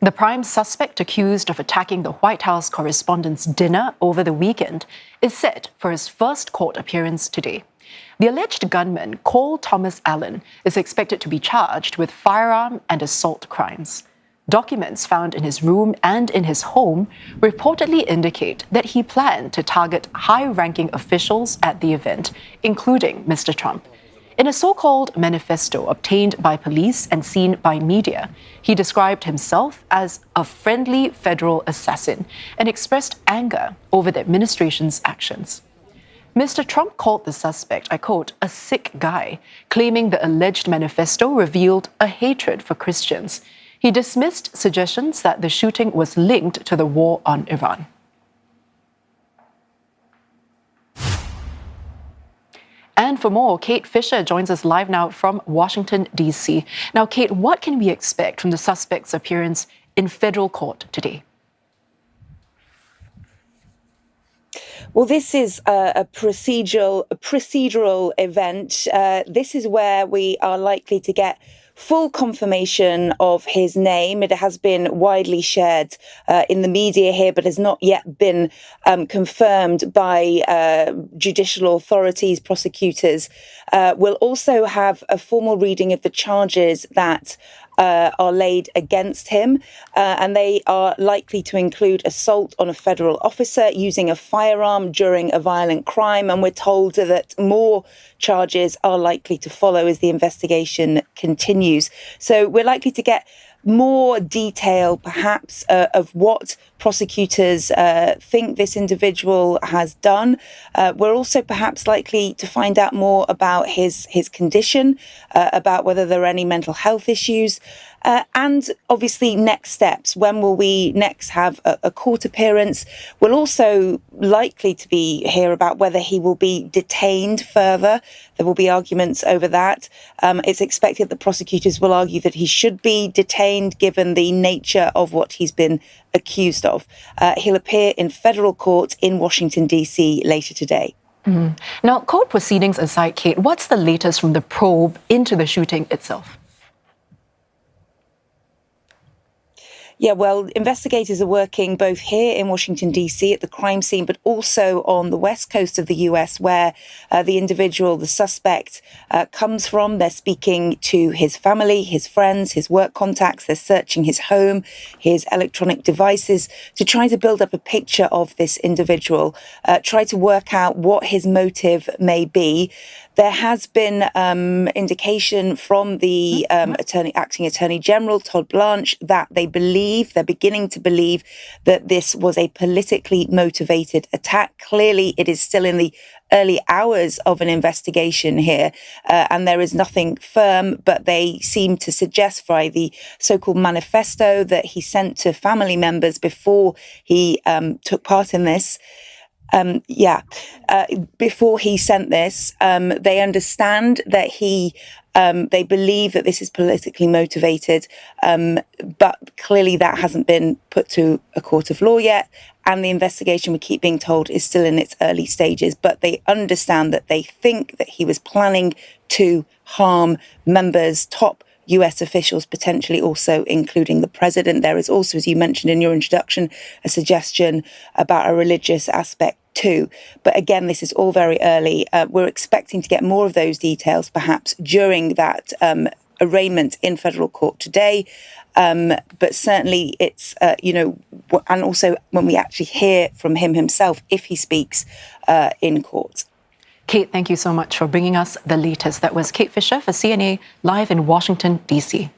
The prime suspect accused of attacking the White House correspondents' dinner over the weekend is set for his first court appearance today. The alleged gunman, Tomas Allen, is expected to be charged with firearm and assault crimes. Documents found in his room and in his home reportedly indicate that he planned to target high-ranking officials at the event, including Mr. Trump. In a so-called manifesto obtained by police and seen by media, he described himself as a friendly federal assassin and expressed anger over the administration's actions. Mr. Trump called the suspect, I quote, a sick guy, claiming the alleged manifesto revealed a hatred for Christians. He dismissed suggestions that the shooting was linked to the war on Iran. And for more, Kate Fisher joins us live now from Washington, D.C. Now, Kate, what can we expect from the suspect's appearance in federal court today? Well, this is a procedural event. This is where we are likely to get full confirmation of his name. It has been widely shared in the media here, but has not yet been confirmed by judicial authorities, prosecutors. We'll also have a formal reading of the charges that are laid against him, and they are likely to include assault on a federal officer using a firearm during a violent crime. And we're told that more charges are likely to follow as the investigation continues. So we're likely to get more detail, perhaps, of what prosecutors think this individual has done. We're also perhaps likely to find out more about his condition, about whether there are any mental health issues, and obviously next steps. When will we next have a court appearance? We'll also likely to hear about whether he will be detained further. There will be arguments over that. It's expected that prosecutors will argue that he should be detained given the nature of what he's been accused of. He'll appear in federal court in Washington, D.C. later today. Now, court proceedings aside, Kate, what's the latest from the probe into the shooting itself? Yeah, well, investigators are working both here in Washington, D.C. at the crime scene, but also on the west coast of the U.S., where the individual, the suspect, comes from. They're speaking to his family, his friends, his work contacts. They're searching his home, his electronic devices to try to build up a picture of this individual, try to work out what his motive may be. There has been indication from the acting Attorney General, Todd Blanche, that they're beginning to believe that this was a politically motivated attack. Clearly, it is still in the early hours of an investigation here, and there is nothing firm, but they seem to suggest via the so-called manifesto that he sent to family members before he took part in this. Before he sent this, they understand that they believe that this is politically motivated, but clearly that hasn't been put to a court of law yet. And the investigation, we keep being told, is still in its early stages. But they understand that they think that he was planning to harm members, top US officials, potentially also including the president. There is also, as you mentioned in your introduction, a suggestion about a religious aspect too. But again, this is all very early. We're expecting to get more of those details perhaps during that arraignment in federal court today. But certainly it's, and also when we actually hear from him himself, if he speaks in court. Kate, thank you so much for bringing us the latest. That was Kate Fisher for CNA live in Washington, D.C.